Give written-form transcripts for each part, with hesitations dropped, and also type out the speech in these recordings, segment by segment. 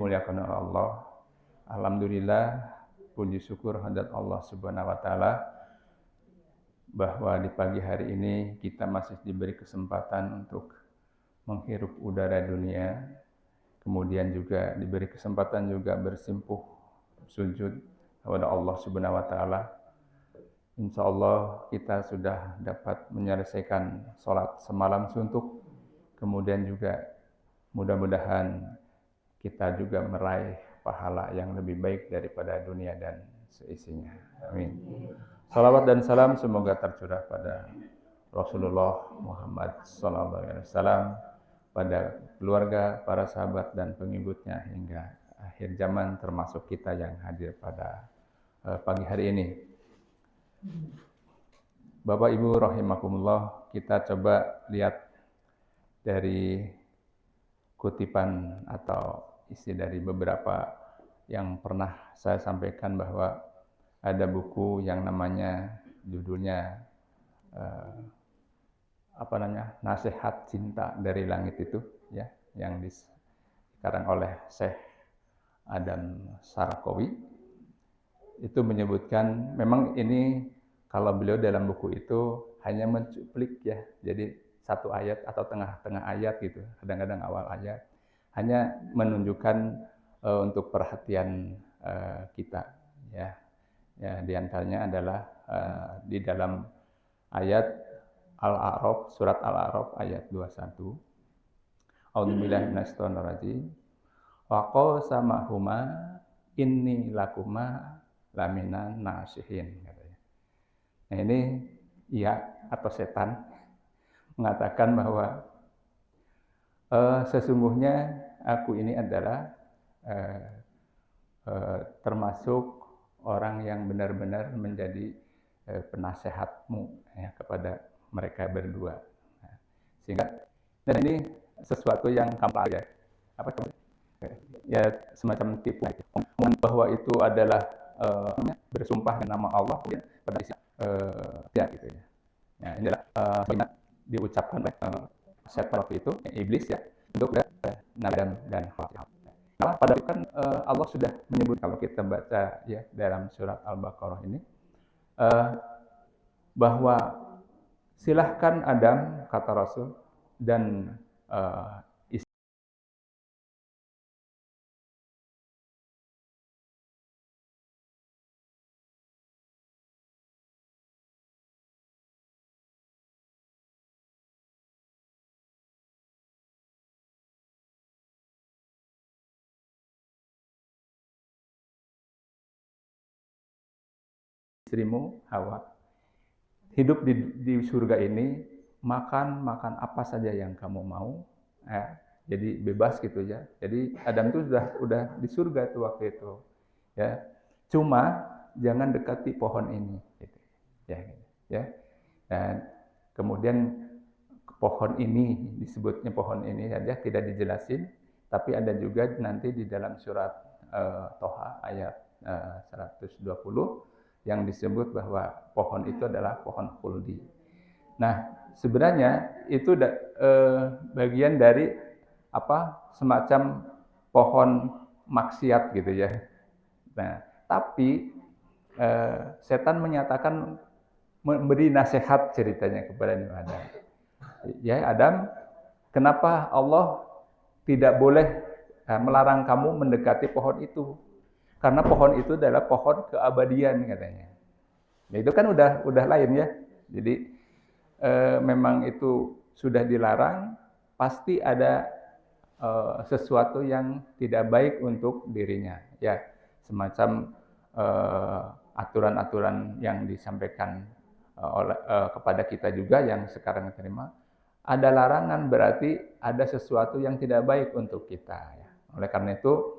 Muliakan Allah. Alhamdulillah, puji syukur hadirat Allah Subhanahu wa taala bahwa di pagi hari ini kita masih diberi kesempatan untuk menghirup udara dunia, kemudian juga diberi kesempatan juga bersimpuh sujud kepada Allah Subhanahu wa taala. Insya Allah kita sudah dapat menyelesaikan sholat semalam suntuk, kemudian juga mudah-mudahan kita juga meraih pahala yang lebih baik daripada dunia dan seisinya. Amin. Salawat dan salam semoga tercurah pada Rasulullah Muhammad SAW, pada keluarga, para sahabat dan pengikutnya hingga akhir zaman, termasuk kita yang hadir pada pagi hari ini. Bapak Ibu rahimakumullah, kita coba lihat dari kutipan atau isi dari beberapa yang pernah saya sampaikan, bahwa ada buku yang namanya judulnya Nasihat Cinta dari Langit itu, ya, yang dikarang oleh Syekh Adam Sarqawi. Itu menyebutkan, memang ini kalau beliau dalam buku itu hanya mencuplik, ya, jadi satu ayat atau tengah-tengah ayat gitu, kadang-kadang awal ayat, hanya menunjukkan untuk perhatian kita, ya. Ya, di antaranya adalah di dalam ayat Al-A'raf, surat Al-A'raf ayat 21. A'udzubillahi minasyaitonir rajim. Wa qasamahuma inni lakuma laminan nasihin, katanya. Nah, ini ia atau setan mengatakan bahwa sesungguhnya aku ini adalah termasuk orang yang benar-benar menjadi penasehatmu, ya, kepada mereka berdua. Nah, sehingga dan ini sesuatu yang kamu, ya, ya, semacam tipu, bahwa itu adalah bersumpah dengan nama Allah, kemudian pada isi ya, gitu ya. Nah, inilah banyak diucapkan oleh setan waktu itu, iblis, ya, untuk Nabi dan Hawa. Nah, padahal kan Allah sudah menyebut, kalau kita baca, ya, dalam surat Al-Baqarah ini, bahwa silahkan Adam, kata Rasul, dan istrimu Hawa hidup di surga ini, makan apa saja yang kamu mau, ya, jadi bebas gitu, ya. Jadi Adam itu udah di surga tuh waktu itu, ya. Cuma jangan dekati pohon ini, gitu, ya. Dan kemudian pohon ini disebutnya pohon ini saja, tidak dijelasin, tapi ada juga nanti di dalam surat Toha ayat 120 yang disebut bahwa pohon itu adalah pohon khuldi. Nah, sebenarnya itu bagian dari semacam pohon maksiat gitu, ya. Nah, tapi setan menyatakan, memberi nasihat ceritanya kepada Nabi Adam. Ya Adam, kenapa Allah tidak boleh melarang kamu mendekati pohon itu? Karena pohon itu adalah pohon keabadian, katanya. Nah, itu kan udah lain, ya. Jadi memang itu sudah dilarang, pasti ada sesuatu yang tidak baik untuk dirinya, ya. Semacam aturan-aturan yang disampaikan kepada kita juga yang sekarang terima. Ada larangan, berarti ada sesuatu yang tidak baik untuk kita, ya. Oleh karena itu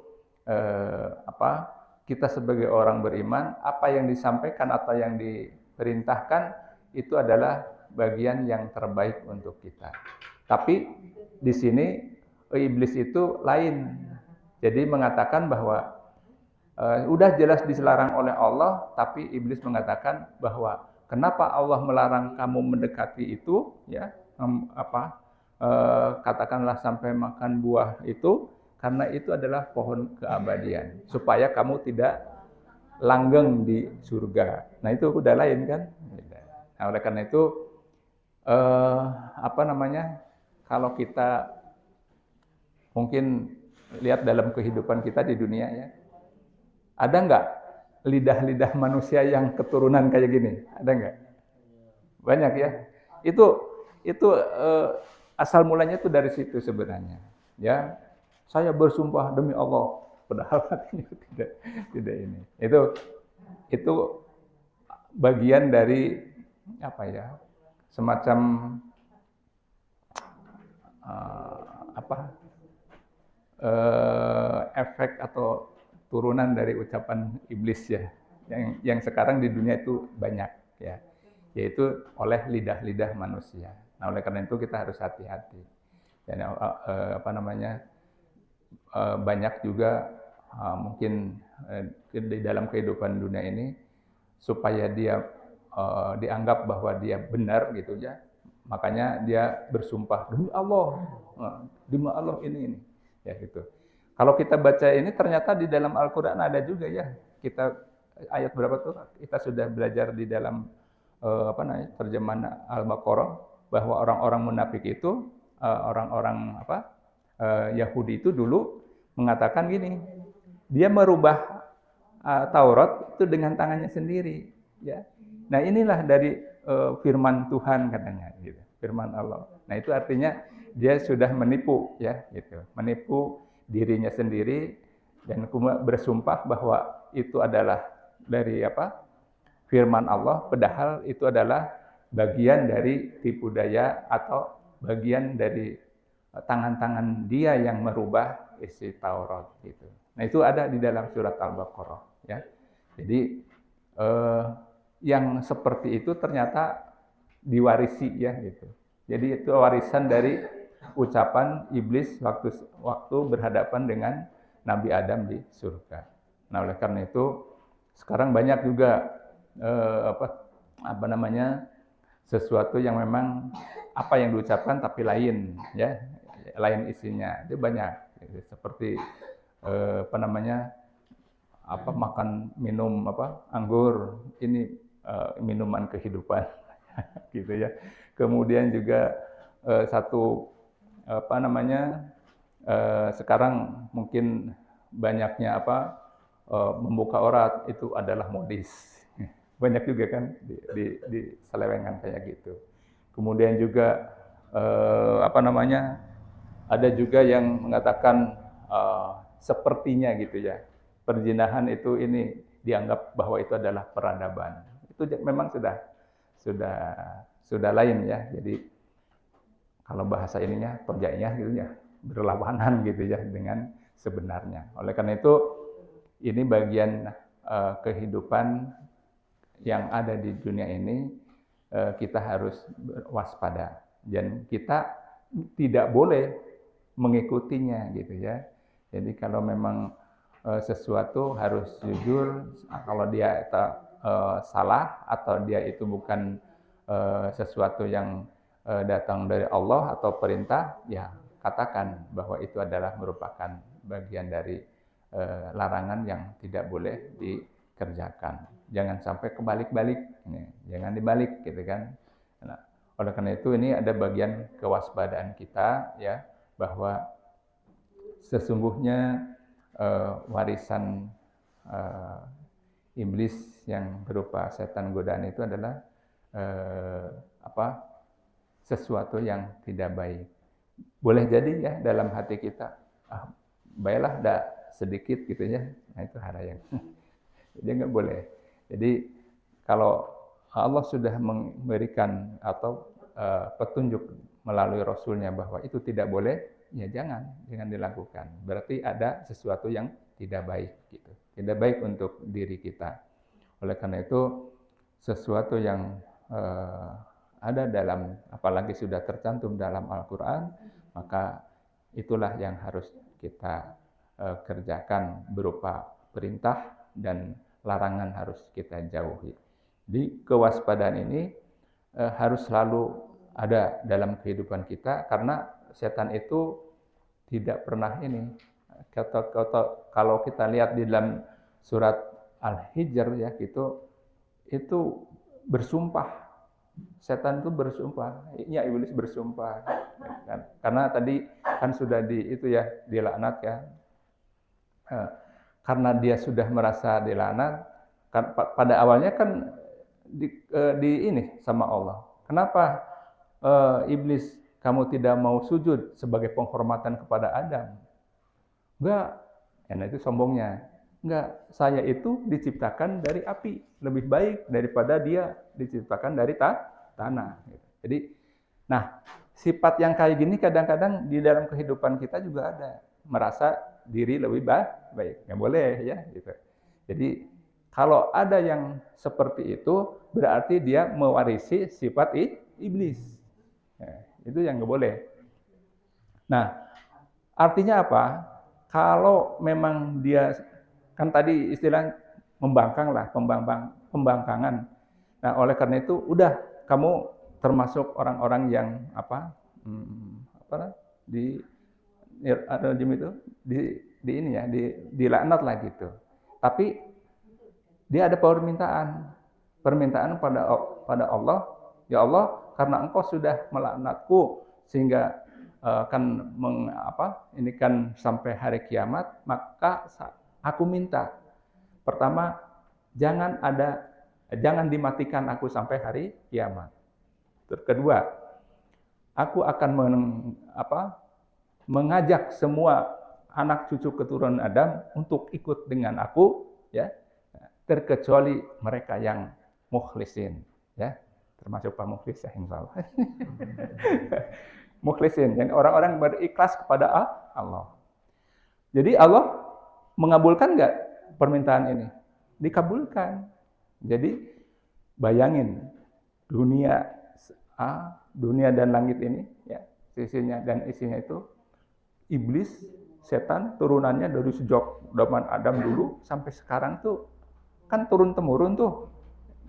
kita sebagai orang beriman, apa yang disampaikan atau yang diperintahkan itu adalah bagian yang terbaik untuk kita. Tapi di sini iblis itu lain. Jadi mengatakan bahwa udah jelas dilarang oleh Allah, tapi iblis mengatakan bahwa kenapa Allah melarang kamu mendekati itu, ya, katakanlah sampai makan buah itu, karena itu adalah pohon keabadian, supaya kamu tidak langgeng di surga. Nah itu udah lain kan. Nah oleh karena itu apa namanya, kalau kita mungkin lihat dalam kehidupan kita di dunia ya, ada nggak lidah-lidah manusia yang keturunan kayak gini? Ada nggak? Banyak ya. Itu asal mulanya itu dari situ sebenarnya. Ya, saya bersumpah demi Allah, padahal hatinya tidak ini. Itu bagian dari apa ya? Semacam apa? Efek atau turunan dari ucapan iblis ya, yang sekarang di dunia itu banyak ya, yaitu oleh lidah-lidah manusia. Nah oleh karena itu kita harus hati-hati. Dan apa namanya, banyak juga mungkin di dalam kehidupan dunia ini supaya dia dianggap bahwa dia benar gitu ya, makanya dia bersumpah demi Allah ini ya gitu. Kalau kita baca ini ternyata di dalam Al-Qur'an ada juga ya. Kita ayat berapa tuh? Kita sudah belajar di dalam apa namanya? Terjemahan Al-Baqarah bahwa orang-orang munafik itu orang-orang Yahudi itu dulu mengatakan gini, dia merubah Taurat itu dengan tangannya sendiri ya. Nah, inilah dari firman Tuhan katanya gitu. Firman Allah. Nah, itu artinya dia sudah menipu ya gitu. Menipu dirinya sendiri dan bersumpah bahwa itu adalah dari firman Allah, padahal itu adalah bagian dari tipu daya atau bagian dari tangan-tangan dia yang merubah isi Taurat gitu. Nah, itu ada di dalam surat Al-Baqarah ya. Jadi yang seperti itu ternyata diwarisi ya gitu. Jadi itu warisan dari ucapan iblis waktu berhadapan dengan Nabi Adam di surga. Nah, oleh karena itu sekarang banyak juga apa namanya, sesuatu yang memang apa yang diucapkan tapi lain ya, lain isinya. Itu banyak seperti apa namanya, makan minum anggur ini minuman kehidupan gitu ya. Kemudian juga satu apa namanya, sekarang mungkin banyaknya membuka aurat itu adalah modis. Banyak juga kan di selewengan kayak gitu. Kemudian juga apa namanya, ada juga yang mengatakan sepertinya gitu ya, perzinahan itu ini dianggap bahwa itu adalah peradaban. Itu memang sudah lain ya. Jadi kalau bahasa ininya perjanya gitu ya, berlawanan gitu ya dengan sebenarnya. Oleh karena itu ini bagian kehidupan yang ada di dunia ini, kita harus waspada dan kita tidak boleh mengikutinya gitu ya. Jadi kalau memang sesuatu harus jujur, kalau dia salah atau dia itu bukan sesuatu yang datang dari Allah atau perintah, ya katakan bahwa itu adalah merupakan bagian dari larangan yang tidak boleh dikerjakan. Jangan sampai kebalik-balik, jangan dibalik gitu kan. Nah, oleh karena itu ini ada bagian kewaspadaan kita ya, bahwa sesungguhnya warisan iblis yang berupa setan godaan itu adalah sesuatu yang tidak baik. Boleh jadi ya dalam hati kita, baiklah dah sedikit gitu ya. Nah itu hal yang jadi nggak boleh. Jadi kalau Allah sudah memberikan atau petunjuk melalui Rasulnya bahwa itu tidak boleh, ya jangan dilakukan. Berarti ada sesuatu yang tidak baik gitu. Tidak baik untuk diri kita. Oleh karena itu sesuatu yang ada dalam, apalagi sudah tercantum dalam Al-Quran, maka itulah yang harus kita kerjakan berupa perintah dan larangan harus kita jauhi. Di kewaspadaan ini harus selalu ada dalam kehidupan kita, karena setan itu tidak pernah Kalau kita lihat di dalam surat Al-Hijr ya gitu, itu bersumpah. Setan itu bersumpah, ya iblis bersumpah. Kan? Karena tadi kan sudah dilaknat ya. Karena dia sudah merasa dilaknat, kan, pada awalnya kan di ini sama Allah. Kenapa iblis kamu tidak mau sujud sebagai penghormatan kepada Adam? Enggak, karena itu sombongnya. Enggak, saya itu diciptakan dari api, lebih baik daripada dia diciptakan dari tanah. Jadi, nah sifat yang kayak gini kadang-kadang di dalam kehidupan kita juga ada, merasa diri lebih baik, nggak boleh ya. Gitu. Jadi kalau ada yang seperti itu, berarti dia mewarisi sifat iblis. Nah, itu yang nggak boleh. Nah, artinya apa? Kalau memang dia kan tadi istilah membangkang lah, pembangkangan. Nah, oleh karena itu udah kamu termasuk orang-orang yang di itu di ini ya, dilaknat lah gitu. Tapi dia ada permintaan pada Allah, ya Allah, karena engkau sudah melaknatku sehingga kan ini kan sampai hari kiamat, maka aku minta pertama jangan dimatikan aku sampai hari kiamat. Kedua, aku akan mengajak semua anak cucu keturunan Adam untuk ikut dengan aku, ya, terkecuali mereka yang mukhlisin, ya, termasuk Pak Mukhlis ya, insyaallah. Mukhlisin, yang orang-orang berikhlas kepada Allah. Jadi Allah mengabulkan nggak permintaan ini? Dikabulkan. Jadi bayangin dunia dan langit ini, ya, sisinya dan isinya itu iblis, setan turunannya dari sejak zaman Adam dulu sampai sekarang tuh kan turun temurun tuh,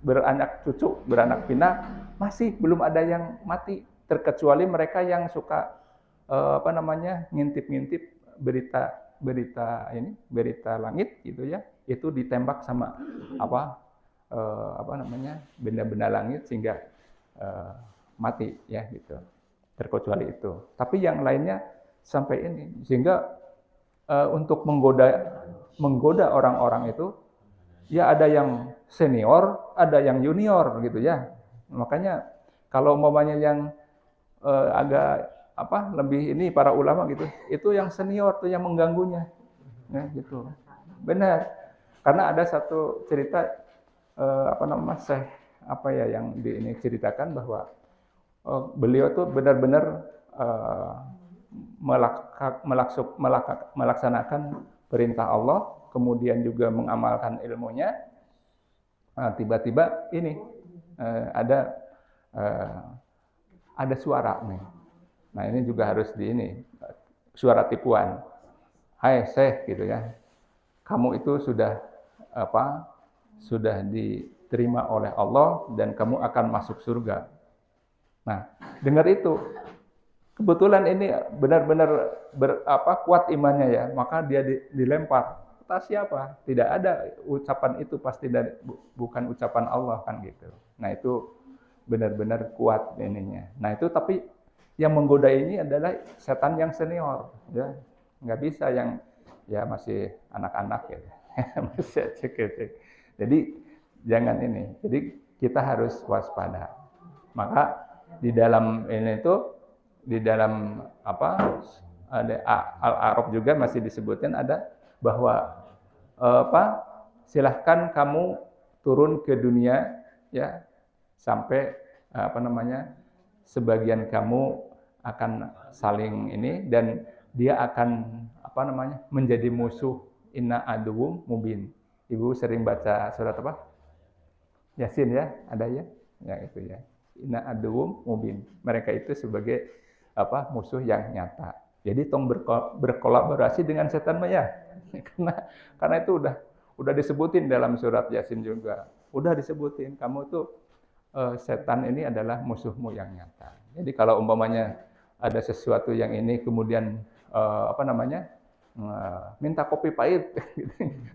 beranak cucu, beranak pinak, masih belum ada yang mati, terkecuali mereka yang suka ngintip-ngintip berita langit gitu ya, itu ditembak sama benda-benda langit sehingga mati ya gitu, terkecuali itu. Tapi yang lainnya sampai ini, sehingga untuk menggoda orang-orang itu ya ada yang senior, ada yang junior gitu ya. Makanya kalau umpamanya yang agak lebih ini para ulama gitu, itu yang senior tuh yang mengganggunya, ya gitu. Benar, karena ada satu cerita Syekh yang ini ceritakan bahwa beliau tuh benar-benar melaksanakan perintah Allah, kemudian juga mengamalkan ilmunya. Tiba-tiba ini ada suara nih. Nah ini juga harus suara tipuan. Hai Syekh gitu ya, kamu itu sudah diterima oleh Allah dan kamu akan masuk surga. Nah dengar itu, kebetulan ini benar-benar kuat imannya ya, maka dia dilempar. Kata siapa? Tidak ada ucapan itu, pasti bukan ucapan Allah kan gitu. Nah itu benar-benar kuat ininya. Nah itu tapi yang menggoda ini adalah setan yang senior, ya nggak bisa yang ya masih anak-anak ya, masih cek-cek. Jadi jangan ini. Jadi kita harus waspada. Maka di dalam ini tuh, di dalam ada Al-A'raf juga masih disebutkan ada bahwa silahkan kamu turun ke dunia ya sampai sebagian kamu akan saling ini dan dia akan menjadi musuh. Inna aduwwum mubin. Ibu sering baca surat apa? Yasin ya, ada ya? Ya itu ya. Inna aduwwum mubin. Mereka itu sebagai musuh yang nyata. Jadi tong berkolaborasi dengan setan ya. Karena itu udah disebutin dalam surat Yasin juga. Udah disebutin kamu tuh setan ini adalah musuhmu yang nyata. Jadi kalau umpamanya ada sesuatu yang ini kemudian minta kopi pahit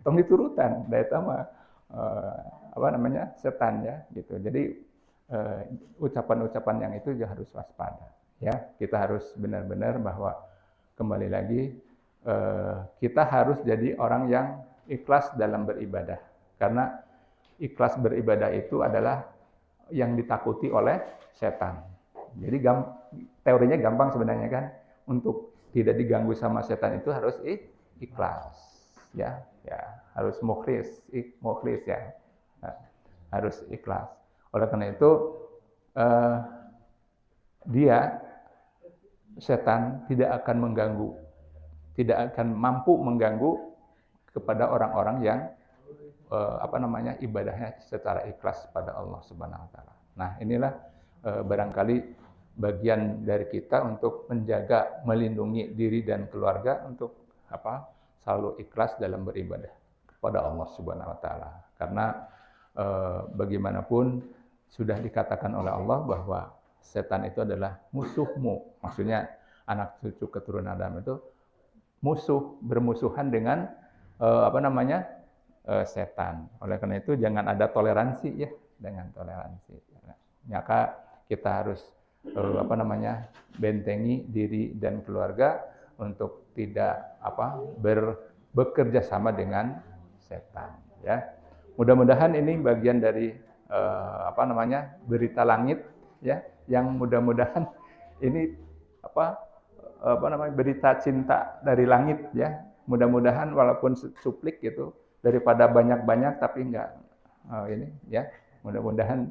tong diturutan da eta mah apa namanya setan ya gitu. Jadi ucapan-ucapan yang itu juga harus waspada ya. Kita harus benar-benar bahwa kembali lagi kita harus jadi orang yang ikhlas dalam beribadah, karena ikhlas beribadah itu adalah yang ditakuti oleh setan. Jadi teorinya gampang sebenarnya kan, untuk tidak diganggu sama setan itu harus ikhlas ya, harus mukhlis ya, harus ikhlas. Oleh karena itu setan tidak akan mengganggu, tidak akan mampu mengganggu kepada orang-orang yang ibadahnya secara ikhlas pada Allah Subhanahu wa taala. Nah, inilah barangkali bagian dari kita untuk menjaga, melindungi diri dan keluarga untuk selalu ikhlas dalam beribadah kepada Allah Subhanahu wa taala. Karena bagaimanapun sudah dikatakan oleh Allah bahwa setan itu adalah musuhmu. Maksudnya anak cucu keturunan Adam itu bermusuhan dengan setan. Oleh karena itu jangan ada toleransi ya, dengan toleransi. Maka kita harus bentengi diri dan keluarga untuk tidak bekerja sama dengan setan ya. Mudah-mudahan ini bagian dari berita langit ya, yang mudah-mudahan ini berita cinta dari langit ya. Mudah-mudahan walaupun suplik gitu, daripada banyak-banyak tapi enggak ini ya. Mudah-mudahan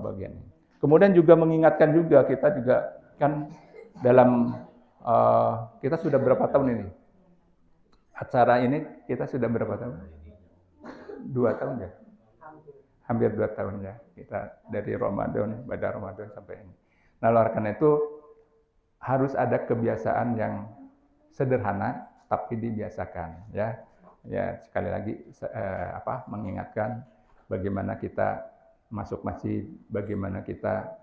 bagian ini. Kemudian juga mengingatkan juga, kita juga kan dalam kita sudah berapa tahun ini? Acara ini kita sudah berapa tahun? 2 tahun ya? Hampir 2 tahun ya. Kita dari Ramadan, pada Ramadan sampai ini. Nah, oleh karena itu harus ada kebiasaan yang sederhana tapi dibiasakan ya. Ya, sekali lagi mengingatkan bagaimana kita masuk masjid, bagaimana kita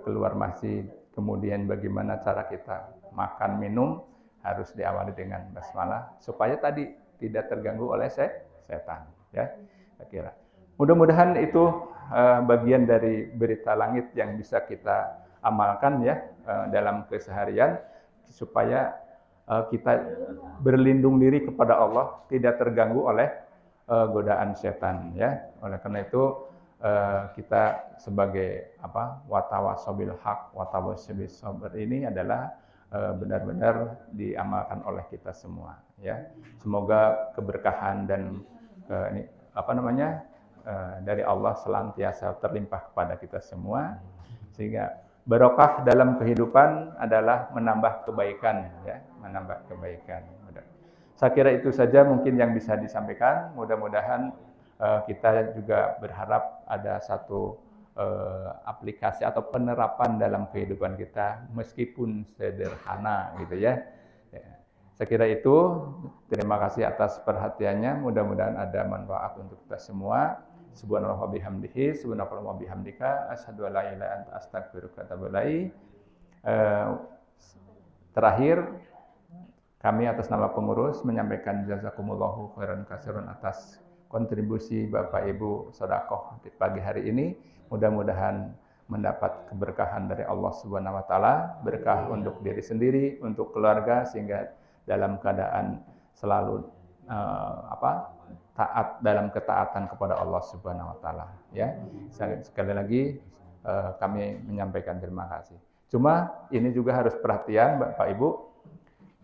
keluar masjid, kemudian bagaimana cara kita makan minum harus diawali dengan basmalah supaya tadi tidak terganggu oleh setan ya. Saya kira mudah-mudahan itu bagian dari berita langit yang bisa kita amalkan ya dalam keseharian supaya kita berlindung diri kepada Allah, tidak terganggu oleh godaan setan ya. Oleh karena itu kita sebagai watawasau bil haq watawasau bis sabr ini adalah benar-benar diamalkan oleh kita semua ya. Semoga keberkahan dan dari Allah senantiasa terlimpah kepada kita semua, sehingga barokah dalam kehidupan adalah menambah kebaikan ya, menambah kebaikan. Saya kira itu saja mungkin yang bisa disampaikan. Mudah-mudahan kita juga berharap ada satu aplikasi atau penerapan dalam kehidupan kita meskipun sederhana gitu ya. Saya kira itu. Terima kasih atas perhatiannya. Mudah-mudahan ada manfaat untuk kita semua. Subhanallah wa bihamdihi, subhanallah wa bihamdika, asyhadu an la ilaha illa anta astaghfiruka wa atubu ilaik. Terakhir, kami atas nama pengurus menyampaikan jazakumullahu khairan katsiran atas kontribusi Bapak Ibu sedekah di pagi hari ini. Mudah-mudahan mendapat keberkahan dari Allah Subhanahu wa taala, berkah untuk diri sendiri, untuk keluarga, sehingga dalam keadaan selalu taat dalam ketaatan kepada Allah Subhanahu wa taala ya. Sekali lagi kami menyampaikan terima kasih. Cuma ini juga harus perhatian Bapak Ibu,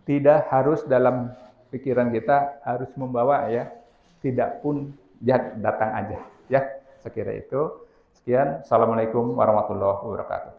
tidak harus dalam pikiran kita harus membawa ya, tidak pun datang aja ya. Sekira itu. Sekian, assalamualaikum warahmatullahi wabarakatuh.